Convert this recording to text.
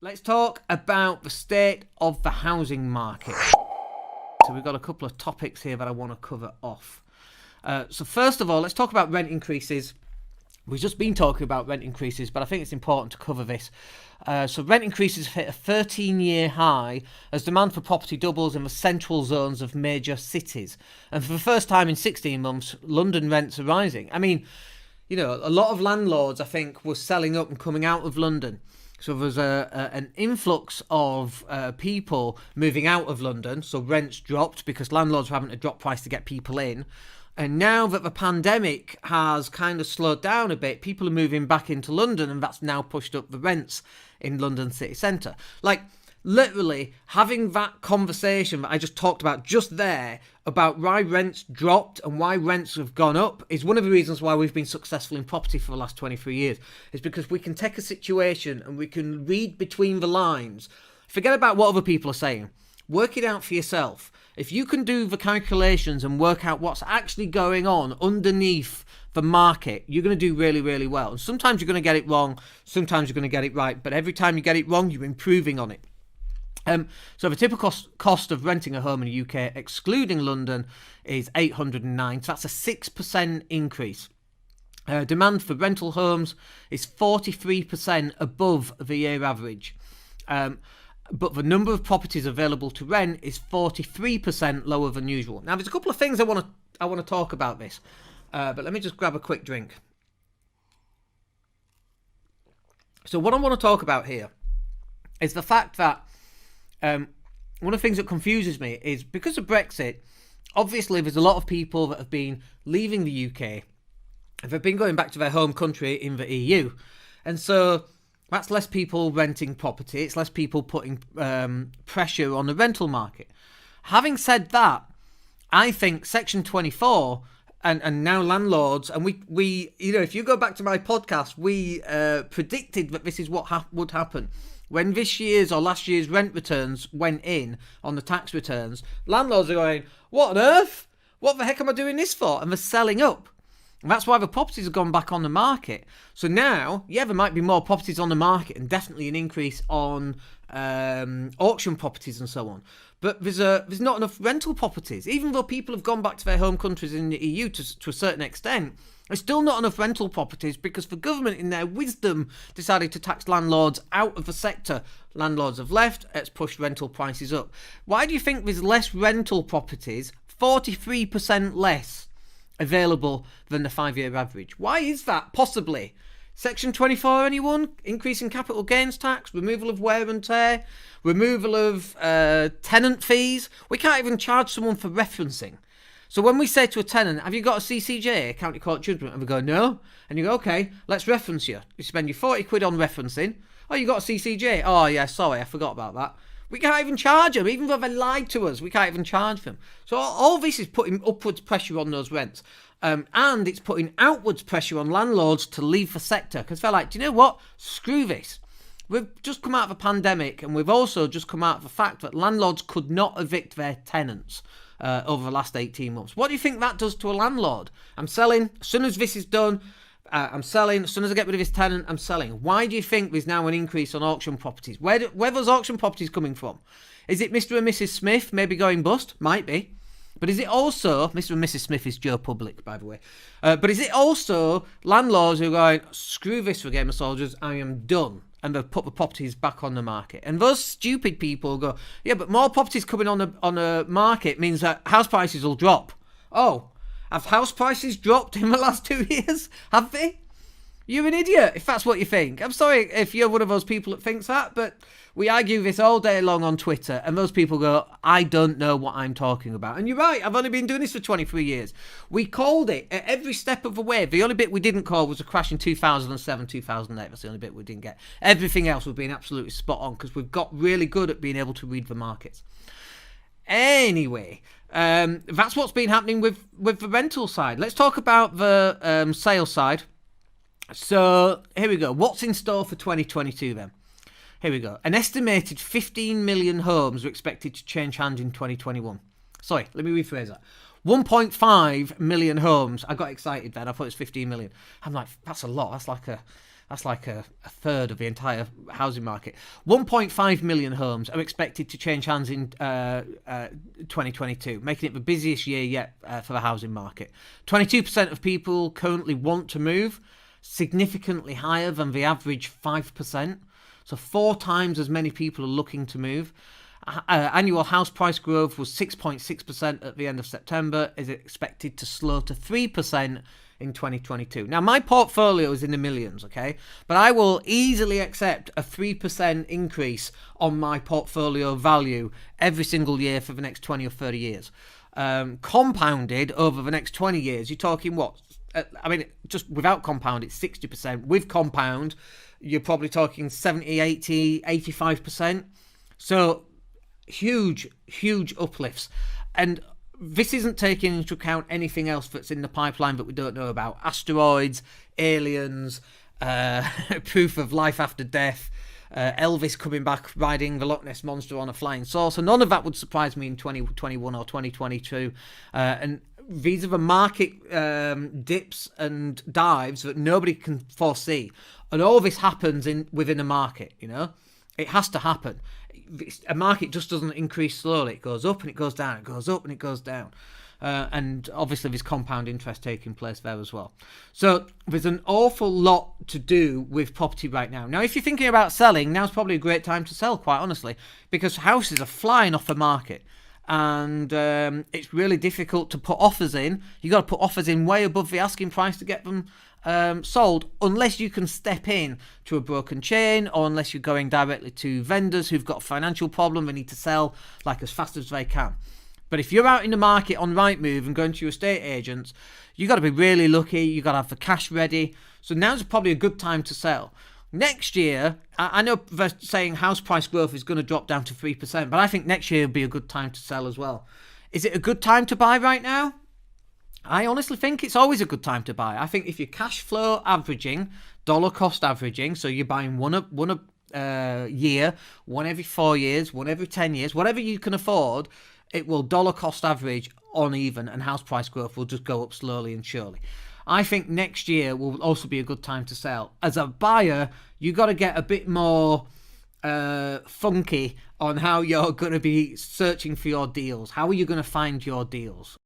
Let's talk about the state of the housing market. So we've got a couple of topics here that I want to cover off. So first of all, let's talk about rent increases. We've just been talking about rent increases, but I think it's important to cover this. So rent increases have hit a 13-year high as demand for property doubles in the central zones of major cities. And for the first time in 16 months, London rents are rising. I mean, you know, a lot of landlords, I think, were selling up and coming out of London. So there's an influx of people moving out of London. So rents dropped because landlords were having to drop price to get people in. And now that the pandemic has kind of slowed down a bit, people are moving back into London, and that's now pushed up the rents in London city centre. Like, literally, having that conversation that I just talked about just there about why rents dropped and why rents have gone up is one of the reasons why we've been successful in property for the last 23 years. It's because we can take a situation and we can read between the lines. Forget about what other people are saying. Work it out for yourself. If you can do the calculations and work out what's actually going on underneath the market, you're going to do really, really well. And sometimes you're going to get it wrong, sometimes you're going to get it right, but every time you get it wrong, you're improving on it. So the typical cost of renting a home in the UK, excluding London, is $809. So that's a 6% increase. Demand for rental homes is 43% above the year average. But the number of properties available to rent is 43% lower than usual. Now, there's a couple of things I want to talk about this, but let me just grab a quick drink. So what I want to talk about here is the fact that one of the things that confuses me is because of Brexit, obviously there's a lot of people that have been leaving the UK and they've been going back to their home country in the EU. And so that's less people renting property. It's less people putting pressure on the rental market. Having said that, I think Section 24 and now landlords, and we you know, if you go back to my podcast, we predicted that this is what would happen. When this year's or last year's rent returns went in on the tax returns, landlords are going, what on earth? What the heck am I doing this for? And they're selling up. And that's why the properties have gone back on the market. So now, yeah, there might be more properties on the market and definitely an increase on auction properties and so on. But there's not enough rental properties. Even though people have gone back to their home countries in the EU to a certain extent, there's still not enough rental properties because the government, in their wisdom, decided to tax landlords out of the sector. Landlords have left, it's pushed rental prices up. Why do you think there's less rental properties, 43% less, available than the 5-year average? Why is that? Possibly Section 24, anyone? Increasing capital gains tax, removal of wear and tear, removal of tenant fees. We can't even charge someone for referencing. So when we say to a tenant, have you got a CCJ, a county court judgment? And we go, no. And you go, okay, let's reference you. You spend your 40 quid on referencing. Oh, you got a CCJ? Oh, yeah, sorry, I forgot about that. We can't even charge them, even though they lied to us. We can't even charge them. So all this is putting upwards pressure on those rents. And it's putting outwards pressure on landlords to leave the sector. Because they're like, do you know what? Screw this. We've just come out of a pandemic, and we've also just come out of the fact that landlords could not evict their tenants over the last 18 months. What do you think that does to a landlord? I'm selling. As soon as this is done, I'm selling. As soon as I get rid of this tenant, I'm selling. Why do you think there's now an increase on auction properties? Where are those auction properties coming from? Is it Mr. and Mrs. Smith maybe going bust? Might be. But is it also, Mr. and Mrs. Smith is Joe Public, by the way. But is it also landlords who are going, screw this for Game of Soldiers, I am done. And they've put the properties back on the market. And those stupid people go, yeah, but more properties coming on the market means that house prices will drop. Oh, have house prices dropped in the last 2 years? Have they? You're an idiot if that's what you think. I'm sorry if you're one of those people that thinks that, but we argue this all day long on Twitter, and those people go, I don't know what I'm talking about. And you're right, I've only been doing this for 23 years. We called it at every step of the way. The only bit we didn't call was a crash in 2007, 2008. That's the only bit we didn't get. Everything else we've been absolutely spot on because we've got really good at being able to read the markets. Anyway, that's what's been happening with the rental side. Let's talk about the sales side. So here we go. What's in store for 2022 then? Here we go. An estimated 15 million homes are expected to change hands in 2021. Sorry, let me rephrase that. 1.5 million homes. I got excited then. I thought it was 15 million. I'm like, that's a lot. That's like a third of the entire housing market. 1.5 million homes are expected to change hands in 2022, making it the busiest year yet for the housing market. 22% of people currently want to move, significantly higher than the average 5%. So 4 times as many people are looking to move. Annual house price growth was 6.6% at the end of September, is expected to slow to 3% in 2022. Now, my portfolio is in the millions, okay? But I will easily accept a 3% increase on my portfolio value every single year for the next 20 or 30 years. Compounded over the next 20 years, you're talking what? I mean, just without compound, it's 60%. With compound, you're probably talking 70, 80, 85%. So huge uplifts. And this isn't taking into account anything else that's in the pipeline that we don't know about. Asteroids, aliens, proof of life after death, Elvis coming back riding the Loch Ness Monster on a flying saucer. None of that would surprise me in 2021 or 2022. And these are the market dips and dives that nobody can foresee. And all this happens within a market, you know. It has to happen. A market just doesn't increase slowly. It goes up and it goes down. It goes up and it goes down. And obviously there's compound interest taking place there as well. So there's an awful lot to do with property right now. Now, if you're thinking about selling, now's probably a great time to sell, quite honestly, because houses are flying off the market. And it's really difficult to put offers in. You got to put offers in way above the asking price to get them sold, unless you can step in to a broken chain, or unless you're going directly to vendors who've got a financial problem, they need to sell like as fast as they can. But if you're out in the market on Rightmove and going to your estate agents, you got to be really lucky. You got to have the cash ready. So now's probably a good time to sell. Next year, I know they're saying house price growth is going to drop down to 3%, but I think next year will be a good time to sell as well. Is it a good time to buy right now? I honestly think it's always a good time to buy. I think if you're cash flow averaging, dollar cost averaging, so you're buying one a year, one every 4 years, one every 10 years, whatever you can afford, it will dollar cost average on even, and house price growth will just go up slowly and surely. I think next year will also be a good time to sell. As a buyer, you got to get a bit more funky on how you're going to be searching for your deals. How are you going to find your deals?